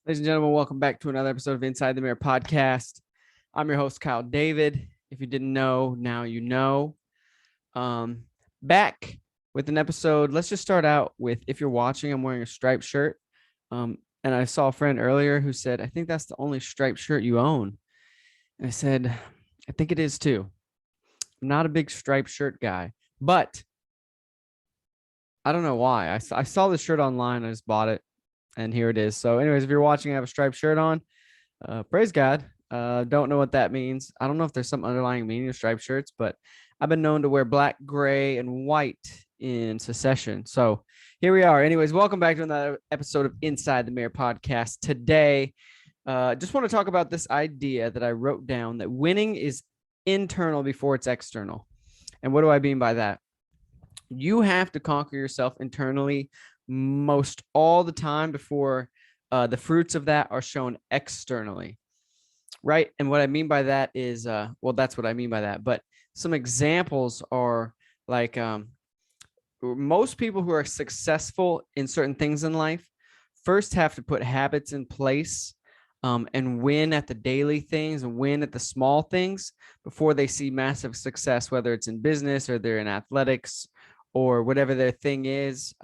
Ladies and gentlemen, welcome back to another episode of Inside the Mirror podcast. I'm your host, Kyle David. If you didn't know, now you know. Um, Back with an episode. Let's just start out with, if you're watching, I'm wearing a striped shirt. And I saw a friend earlier who said, I think that's the only striped shirt you own. And I said, I think it is too. I'm not a big striped shirt guy, but I don't know why. I saw the shirt online. I just bought it, and here it is. So, anyways, if you're watching, I have a striped shirt on. Praise God. Don't know what that means. I don't know if there's some underlying meaning of striped shirts, but I've been known to wear black, gray, and white in succession. So here we are. Anyways, welcome back to another episode of Inside the Mirror podcast. Today, just want to talk about this idea that I wrote down that winning is internal before it's external. And what do I mean by that? You have to conquer yourself internally most all the time before the fruits of that are shown externally, right? And what I mean by that is, well, that's what I mean by that. But some examples are like most people who are successful in certain things in life first have to put habits in place and win at the daily things and win at the small things before they see massive success, whether it's in business or they're in athletics or whatever their thing is.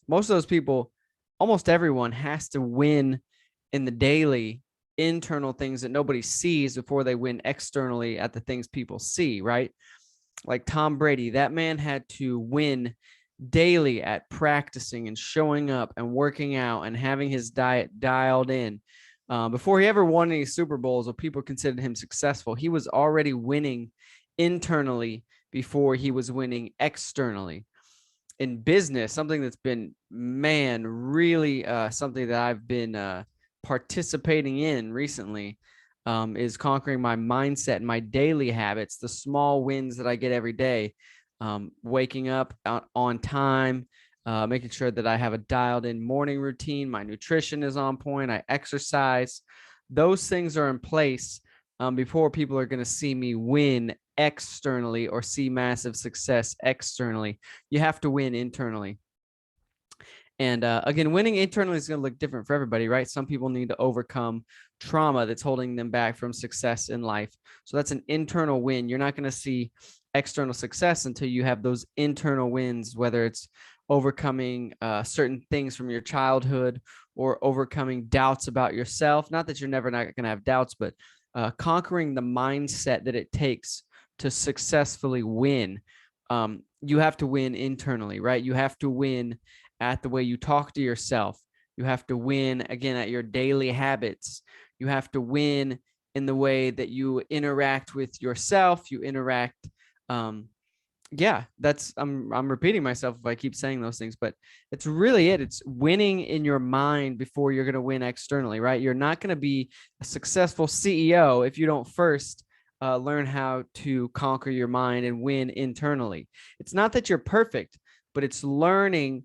Most of those people, almost everyone, has to win in the daily internal things that nobody sees before they win externally at the things people see, right? Like Tom Brady, that man had to win daily at practicing and showing up and working out and having his diet dialed in. Before he ever won any Super Bowls or people considered him successful, he was already winning internally before he was winning externally. In business, something that's been, man, really something that I've been participating in recently is conquering my mindset and my daily habits, the small wins that I get every day. Waking up on time, making sure that I have a dialed in morning routine. My nutrition is on point. I exercise. Those things are in place before people are going to see me win externally or see massive success externally. You have to win internally. And again, winning internally is going to look different for everybody, right? Some people need to overcome trauma that's holding them back from success in life. So that's an internal win. You're not going to see external success until you have those internal wins, whether it's overcoming certain things from your childhood or overcoming doubts about yourself. Not that you're never not going to have doubts, but conquering the mindset that it takes to successfully win. You have to win internally, right? You have to win at the way you talk to yourself. You have to win again at your daily habits. You have to win in the way that you interact with yourself. You interact. That's I'm repeating myself if I keep saying those things, but it's really it. It's winning in your mind before you're going to win externally, right? You're not going to be a successful CEO if you don't first learn how to conquer your mind and win internally. It's not that you're perfect, but it's learning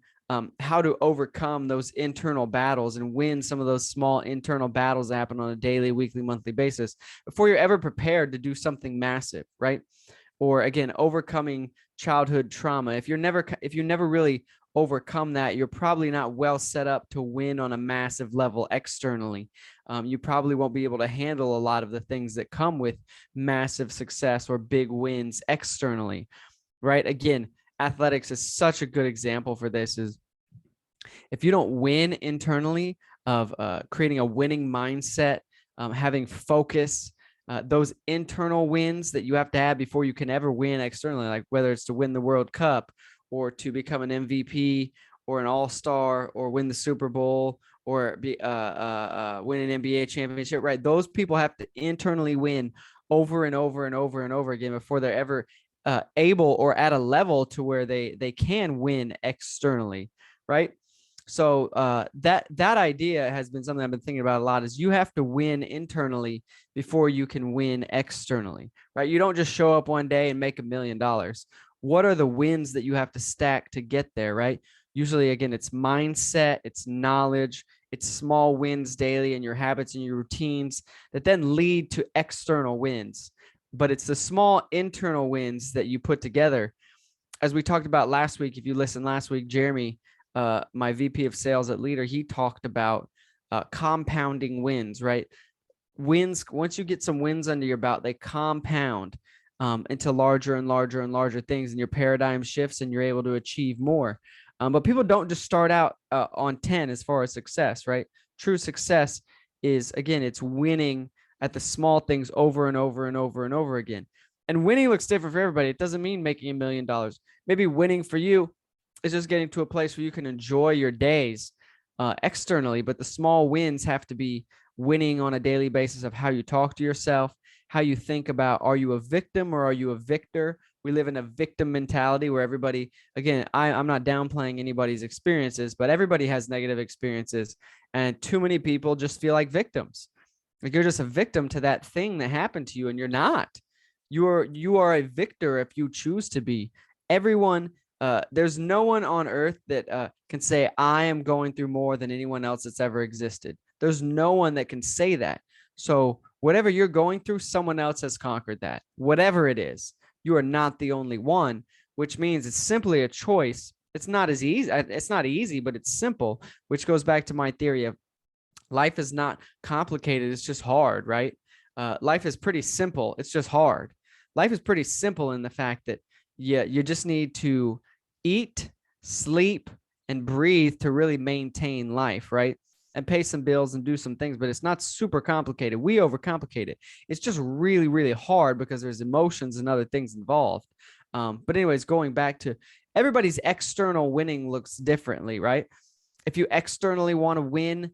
how to overcome those internal battles and win some of those small internal battles that happen on a daily, weekly, monthly basis before you're ever prepared to do something massive, right? Or again, overcoming childhood trauma. If you never really overcome that, you're probably not well set up to win on a massive level externally. You probably won't be able to handle a lot of the things that come with massive success or big wins externally, right? Again, athletics is such a good example for this. Is if you don't win internally of creating a winning mindset, having focus, those internal wins that you have to have before you can ever win externally, like whether it's to win the World Cup or to become an MVP or an all-star or win the Super Bowl or win an NBA championship, right? Those people have to internally win over and over and over and over again before they're ever able or at a level to where they can win externally, right? So that idea has been something I've been thinking about a lot. Is you have to win internally before you can win externally, right? You don't just show up one day and make $1,000,000. What are the wins that you have to stack to get there, right? Usually, again, it's mindset, it's knowledge, it's small wins daily in your habits and your routines that then lead to external wins. But it's the small internal wins that you put together. As we talked about last week, if you listened last week, Jeremy, my VP of sales at Leader, he talked about compounding wins, right? Wins, once you get some wins under your belt, they compound into larger and larger and larger things, and your paradigm shifts and you're able to achieve more. But people don't just start out on 10 as far as success, right? True success is, again, it's winning at the small things over and over and over and over again. And winning looks different for everybody. It doesn't mean making $1 million. Maybe winning for you is just getting to a place where you can enjoy your days externally, but the small wins have to be winning on a daily basis of how you talk to yourself, how you think about, are you a victim or are you a victor? We live in a victim mentality where everybody, again, I'm not downplaying anybody's experiences, but everybody has negative experiences. And too many people just feel like victims. Like you're just a victim to that thing that happened to you, and you're not. You are a victor if you choose to be. Everyone, there's no one on earth that can say, I am going through more than anyone else that's ever existed. There's no one that can say that. So whatever you're going through, someone else has conquered that. Whatever it is, you are not the only one, which means it's simply a choice. It's not as easy. It's not easy, but it's simple, which goes back to my theory of life is not complicated. It's just hard, right? Life is pretty simple. It's just hard. Life is pretty simple in the fact that, yeah, you just need to eat, sleep, and breathe to really maintain life, right? And pay some bills and do some things, but it's not super complicated. We overcomplicate it. It's just really, really hard because there's emotions and other things involved. But anyways, going back to everybody's external winning looks differently, right? If you externally want to win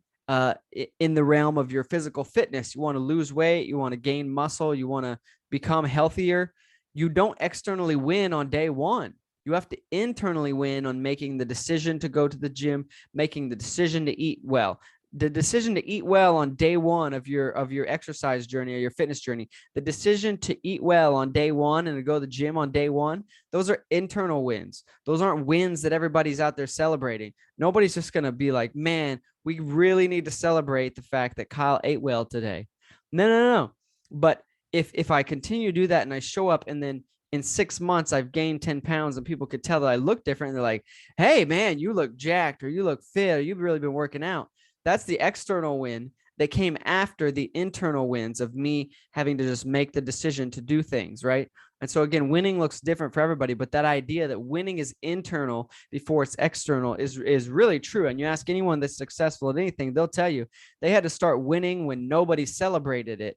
in the realm of your physical fitness, you want to lose weight, you want to gain muscle, you want to become healthier, you don't externally win on day one. You have to internally win on making the decision to go to the gym, making the decision to eat well. The decision to eat well on day one of your exercise journey or your fitness journey, the decision to eat well on day one and to go to the gym on day one, those are internal wins. Those aren't wins that everybody's out there celebrating. Nobody's just going to be like, man, we really need to celebrate the fact that Kyle ate well today. No. But if I continue to do that and I show up and then in 6 months, I've gained 10 pounds and people could tell that I look different. And they're like, hey, man, you look jacked or you look fit or you've really been working out. That's the external win that came after the internal wins of me having to just make the decision to do things, right? And so, again, winning looks different for everybody. But that idea that winning is internal before it's external is really true. And you ask anyone that's successful at anything, they'll tell you they had to start winning when nobody celebrated it.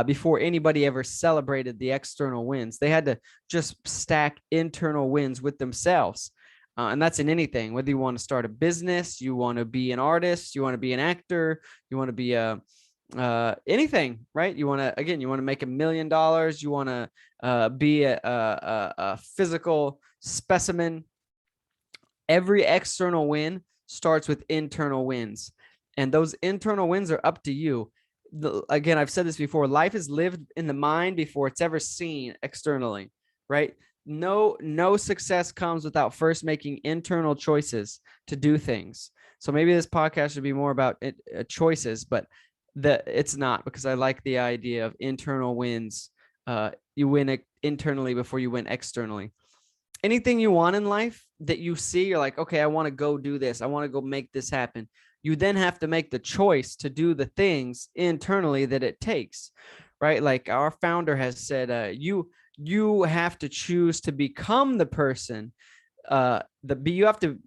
Before anybody ever celebrated the external wins. They had to just stack internal wins with themselves. And that's in anything, whether you want to start a business, you want to be an artist, you want to be an actor, you want to be anything, right? You want to make $1 million. You want to be a physical specimen. Every external win starts with internal wins. And those internal wins are up to you. Again, I've said this before, life is lived in the mind before it's ever seen externally, right? No success comes without first making internal choices to do things. So maybe this podcast should be more about choices, but it's not, because I like the idea of internal wins. You win internally before you win externally. Anything you want in life that you see, you're like, okay, I want to go do this. I want to go make this happen. You then have to make the choice to do the things internally that it takes, right? Like our founder has said, you have to choose to become the person. You have to,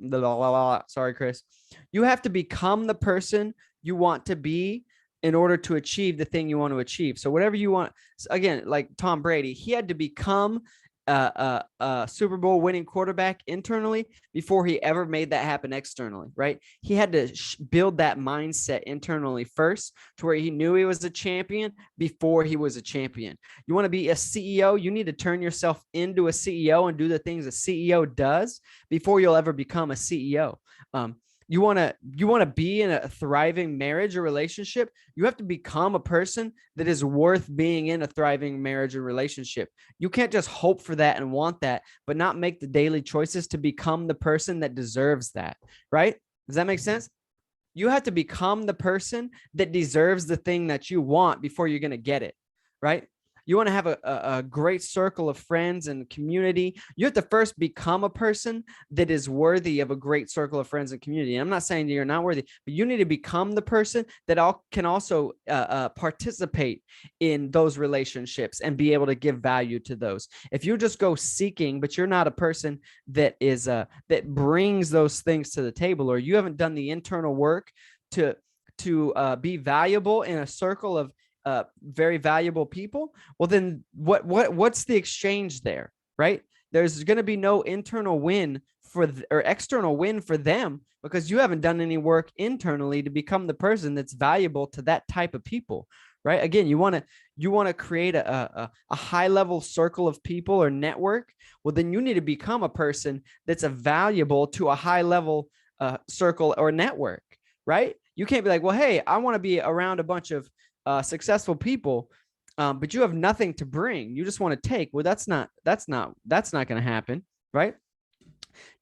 sorry, Chris. You have to become the person you want to be in order to achieve the thing you want to achieve. So whatever you want, again, like Tom Brady, he had to become a Super Bowl winning quarterback internally before he ever made that happen externally, right? He had to build that mindset internally first to where he knew he was a champion before he was a champion. You want to be a CEO, you need to turn yourself into a CEO and do the things a CEO does before you'll ever become a CEO. You want to be in a thriving marriage or relationship, you have to become a person that is worth being in a thriving marriage or relationship. You can't just hope for that and want that, but not make the daily choices to become the person that deserves that, right? Does that make sense? You have to become the person that deserves the thing that you want before you're going to get it, right? You want to have a great circle of friends and community. You have to first become a person that is worthy of a great circle of friends and community. And I'm not saying that you're not worthy, but you need to become the person that can also participate in those relationships and be able to give value to those. If you just go seeking, but you're not a person that is that brings those things to the table, or you haven't done the internal work to be valuable in a circle of very valuable people, well, then what's the exchange there, right? There's going to be no internal win or external win for them, because you haven't done any work internally to become the person that's valuable to that type of people, right? Again, you want to create a high level circle of people or network. Well, then you need to become a person that's valuable to a high level circle or network, right? You can't be like, well, hey, I want to be around a bunch of successful people, but you have nothing to bring. You just want to take. Well, that's not going to happen, right?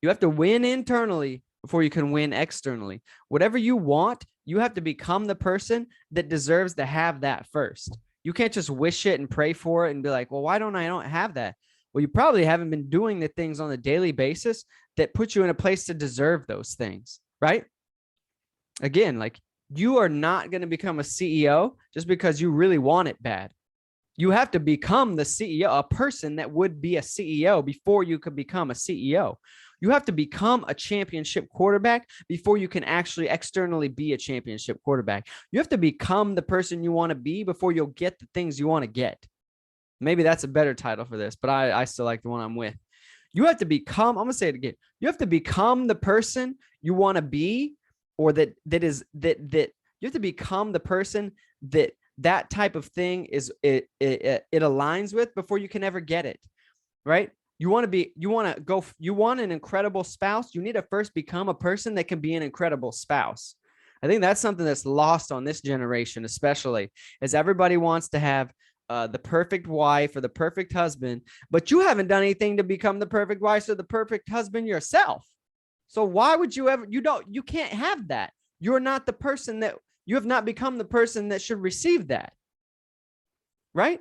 You have to win internally before you can win externally. Whatever you want, you have to become the person that deserves to have that first. You can't just wish it and pray for it and be like, well, why don't I don't have that? Well, you probably haven't been doing the things on a daily basis that put you in a place to deserve those things, right? Again, like, you are not going to become a CEO just because you really want it bad. You have to become the CEO, a person that would be a CEO before you could become a CEO. You have to become a championship quarterback before you can actually externally be a championship quarterback. You have to become the person you want to be before you'll get the things you want to get. Maybe that's a better title for this, but I still like the one I'm with. You have to become, I'm going to say it again. You have to become the person you want to be, or that you have to become the person that type of thing it aligns with before you can ever get it, right? You want an incredible spouse. You need to first become a person that can be an incredible spouse. I think that's something that's lost on this generation, especially, as everybody wants to have the perfect wife or the perfect husband, but you haven't done anything to become the perfect wife or the perfect husband yourself. So why would you ever, you can't have that. You're not the person that, you have not become the person that should receive that, right?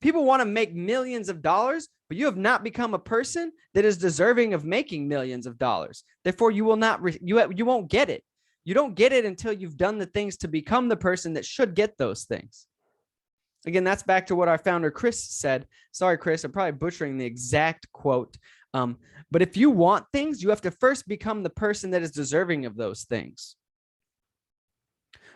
People want to make millions of dollars, but you have not become a person that is deserving of making millions of dollars. Therefore, you will not, you won't get it. You don't get it until you've done the things to become the person that should get those things. Again, that's back to what our founder, Chris, said. Sorry, Chris, I'm probably butchering the exact quote. But if you want things, you have to first become the person that is deserving of those things.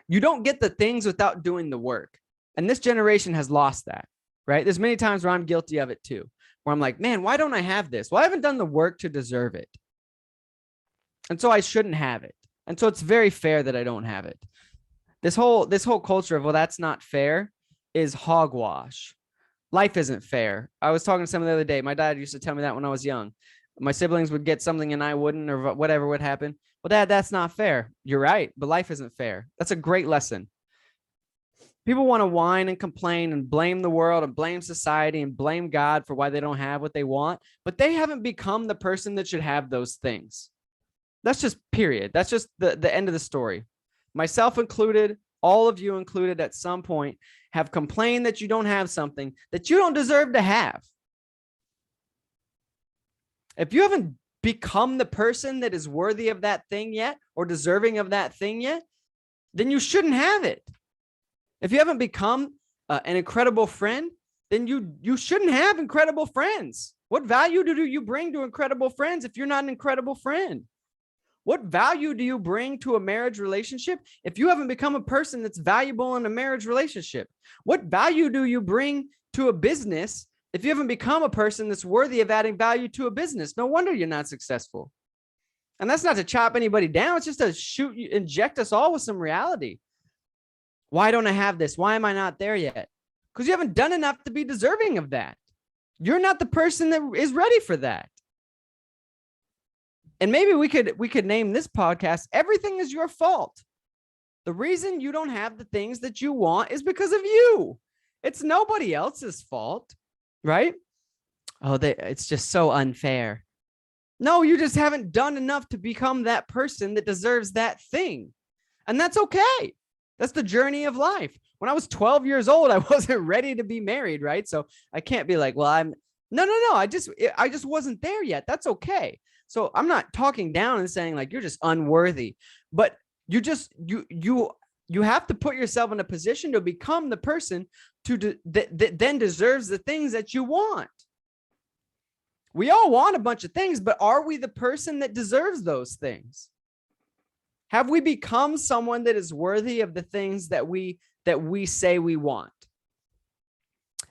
You don't get the things without doing the work. And this generation has lost that, right? There's many times where I'm guilty of it too, where I'm like, man, why don't I have this? Well, I haven't done the work to deserve it. And so I shouldn't have it. And so it's very fair that I don't have it. This whole culture of, well, that's not fair, is hogwash. Life isn't fair. I was talking to someone the other day. My dad used to tell me that when I was young. My siblings would get something and I wouldn't, or whatever would happen. Well, Dad, that's not fair. You're right, but life isn't fair. That's a great lesson. People want to whine and complain and blame the world and blame society and blame God for why they don't have what they want, but they haven't become the person that should have those things. That's just period. That's just the end of the story. Myself included, all of you included at some point, have complained that you don't have something that you don't deserve to have. If you haven't become the person that is worthy of that thing yet, or deserving of that thing yet, then you shouldn't have it. If you haven't become an incredible friend, then you shouldn't have incredible friends. What value do you bring to incredible friends if you're not an incredible friend? What value do you bring to a marriage relationship if you haven't become a person that's valuable in a marriage relationship? What value do you bring to a business if you haven't become a person that's worthy of adding value to a business? No wonder you're not successful. And that's not to chop anybody down. It's just to inject us all with some reality. Why don't I have this? Why am I not there yet? Because you haven't done enough to be deserving of that. You're not the person that is ready for that. And maybe we could name this podcast, Everything is Your Fault. The reason you don't have the things that you want is because of you. It's nobody else's fault, right? Oh, it's just so unfair. No, you just haven't done enough to become that person that deserves that thing. And that's okay. That's the journey of life. When I was 12 years old, I wasn't ready to be married, right? So I can't be like, well, no. I just wasn't there yet. That's okay. So I'm not talking down and saying like you're just unworthy, but you have to put yourself in a position to become the person that then deserves the things that you want. We all want a bunch of things, but are we the person that deserves those things? Have we become someone that is worthy of the things that we say we want?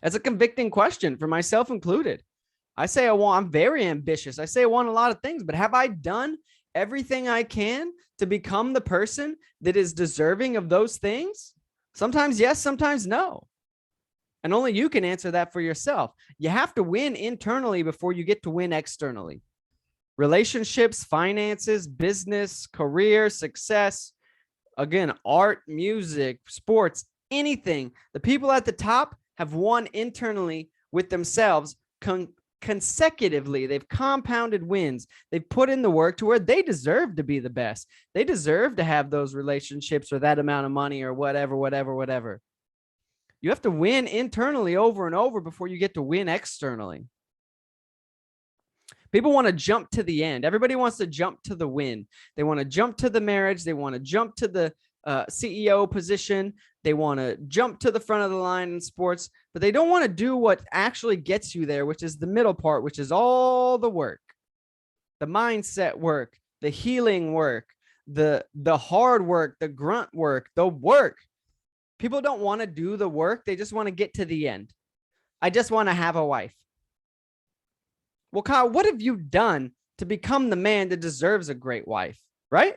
That's a convicting question for myself included. I say I'm very ambitious. I say I want a lot of things, but have I done everything I can to become the person that is deserving of those things? Sometimes yes, sometimes no. And only you can answer that for yourself. You have to win internally before you get to win externally. Relationships, finances, business, career, success, again, art, music, sports, anything. The people at the top have won internally with themselves consecutively. They've compounded wins. They've put in the work to where they deserve to be the best. They deserve to have those relationships or that amount of money or whatever. You have to win internally over and over before you get to win externally. People want to jump to the end. Everybody wants to jump to the win. They want to jump to the marriage. They want to jump to the CEO position. They want to jump to the front of the line in sports, but they don't want to do what actually gets you there, which is the middle part, which is all the work, the mindset work, the healing work, the hard work, the grunt work, the work. People don't want to do the work. They just want to get to the end. I just want to have a wife. Well, Kyle, what have you done to become the man that deserves a great wife? Right?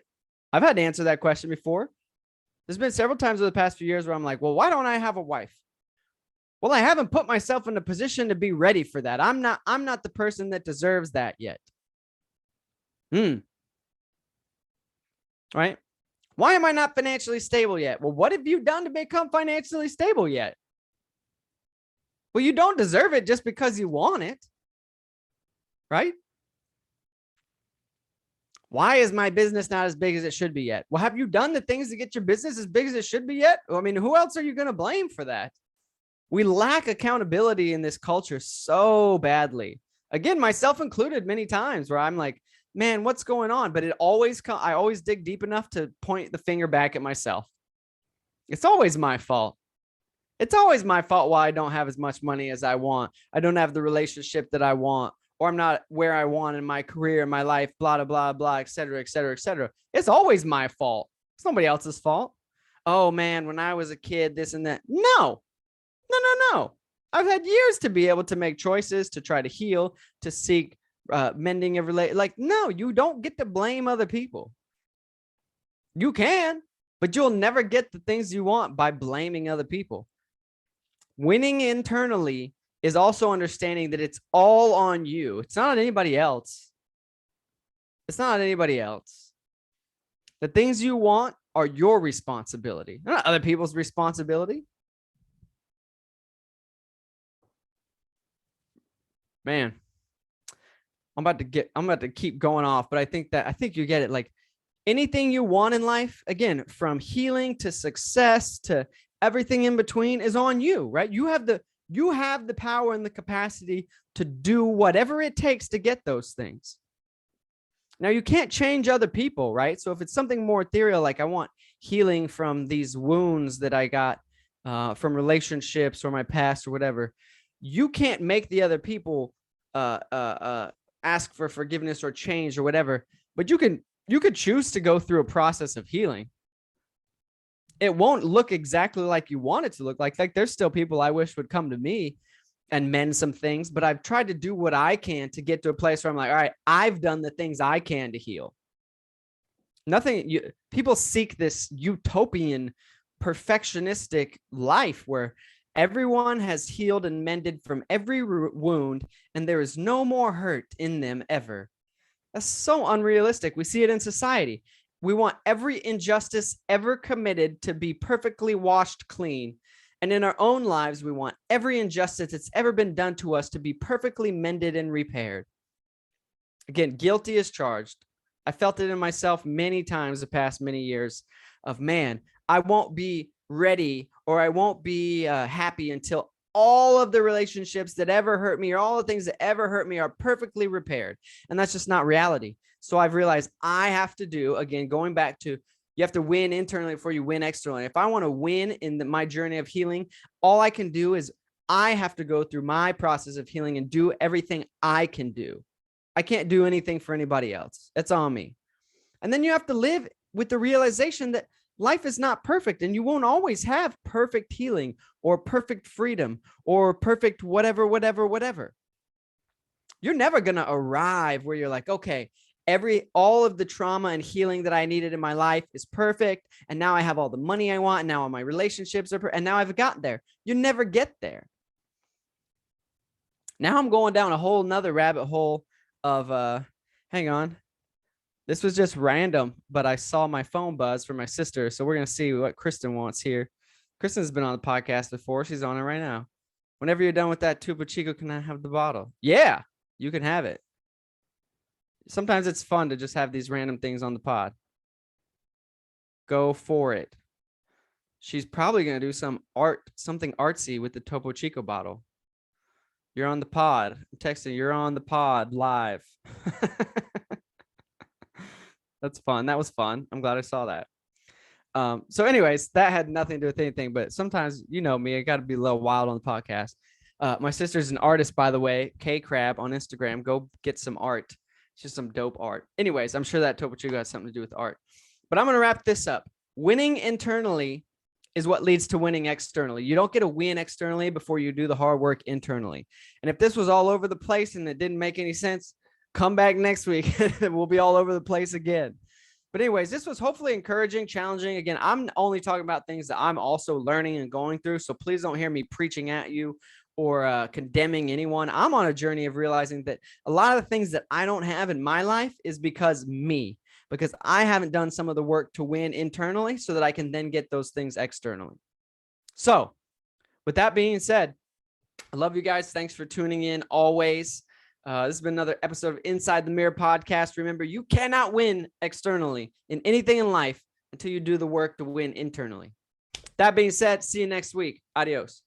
I've had to answer that question before. There's been several times over the past few years where I'm like, well, why don't I have a wife? Well, I haven't put myself in a position to be ready for that. I'm not the person that deserves that yet. Right? Why am I not financially stable yet? Well, what have you done to become financially stable yet? Well, you don't deserve it just because you want it. Right? Why is my business not as big as it should be yet? Well, have you done the things to get your business as big as it should be yet? I mean, who else are you going to blame for that? We lack accountability in this culture so badly. Again, myself included, many times where I'm like, man, what's going on? But I always dig deep enough to point the finger back at myself. It's always my fault. It's always my fault why I don't have as much money as I want. I don't have the relationship that I want, or I'm not where I want in my career, in my life, blah, blah, blah, et cetera, et cetera, et cetera. It's always my fault. It's nobody else's fault. Oh man, when I was a kid, this and that. No. I've had years to be able to make choices, to try to heal, to seek mending of relate. Like, no, you don't get to blame other people. You can, but you'll never get the things you want by blaming other people. Winning internally is also understanding that it's all on you. It's not on anybody else. It's not on anybody else. The things you want are your responsibility, not other people's responsibility. Man, I'm about to keep going off, but I think you get it. Like anything you want in life, again, from healing to success to everything in between is on you, right? You have the power and the capacity to do whatever it takes to get those things. Now, you can't change other people, right? So if it's something more ethereal, like I want healing from these wounds that I got from relationships or my past or whatever, you can't make the other people ask for forgiveness or change or whatever, but you could choose to go through a process of healing. It won't look exactly like you want it to look like. Like there's still people I wish would come to me and mend some things, but I've tried to do what I can to get to a place where I'm like, all right, I've done the things I can to heal. People seek this utopian, perfectionistic life where everyone has healed and mended from every wound, and there is no more hurt in them ever. That's so unrealistic. We see it in society. We want every injustice ever committed to be perfectly washed clean. And in our own lives, we want every injustice that's ever been done to us to be perfectly mended and repaired. Again, guilty as charged. I felt it in myself many times the past many years. of, man, I won't be ready or I won't be happy until all of the relationships that ever hurt me or all the things that ever hurt me are perfectly repaired. And that's just not reality. So I've realized I have to do, again, going back to, you have to win internally before you win externally. If I want to win in my journey of healing, all I can do is I have to go through my process of healing and do everything I can do. I can't do anything for anybody else. It's on me. And then you have to live with the realization that life is not perfect and you won't always have perfect healing or perfect freedom or perfect whatever. You're never going to arrive where you're like, okay, all of the trauma and healing that I needed in my life is perfect. And now I have all the money I want. And now all my relationships are, and now I've gotten there. You never get there. Now I'm going down a whole nother rabbit hole of, hang on. This was just random, but I saw my phone buzz from my sister. So we're going to see what Kristen wants here. Kristen's been on the podcast before. She's on it right now. Whenever you're done with that Topo Chico, can I have the bottle? Yeah, you can have it. Sometimes it's fun to just have these random things on the pod. Go for it. She's probably going to do something artsy with the Topo Chico bottle. You're on the pod. I'm texting, you're on the pod live. That's fun. That was fun. I'm glad I saw that. So anyways, that had nothing to do with anything, but sometimes, you know me, I got to be a little wild on the podcast. My sister's an artist, by the way, K Crab on Instagram. Go get some art. It's just some dope art. Anyways, I'm sure that Topo Chico has something to do with art, but I'm going to wrap this up. Winning internally is what leads to winning externally. You don't get a win externally before you do the hard work internally. And if this was all over the place and it didn't make any sense, come back next week. We'll be all over the place again. But anyways, this was hopefully encouraging, challenging. Again, I'm only talking about things that I'm also learning and going through. So please don't hear me preaching at you or condemning anyone. I'm on a journey of realizing that a lot of the things that I don't have in my life is because I haven't done some of the work to win internally so that I can then get those things externally. So with that being said, I love you guys. Thanks for tuning in always. This has been another episode of Inside the Mirror podcast. Remember, you cannot win externally in anything in life until you do the work to win internally. That being said, see you next week. Adios.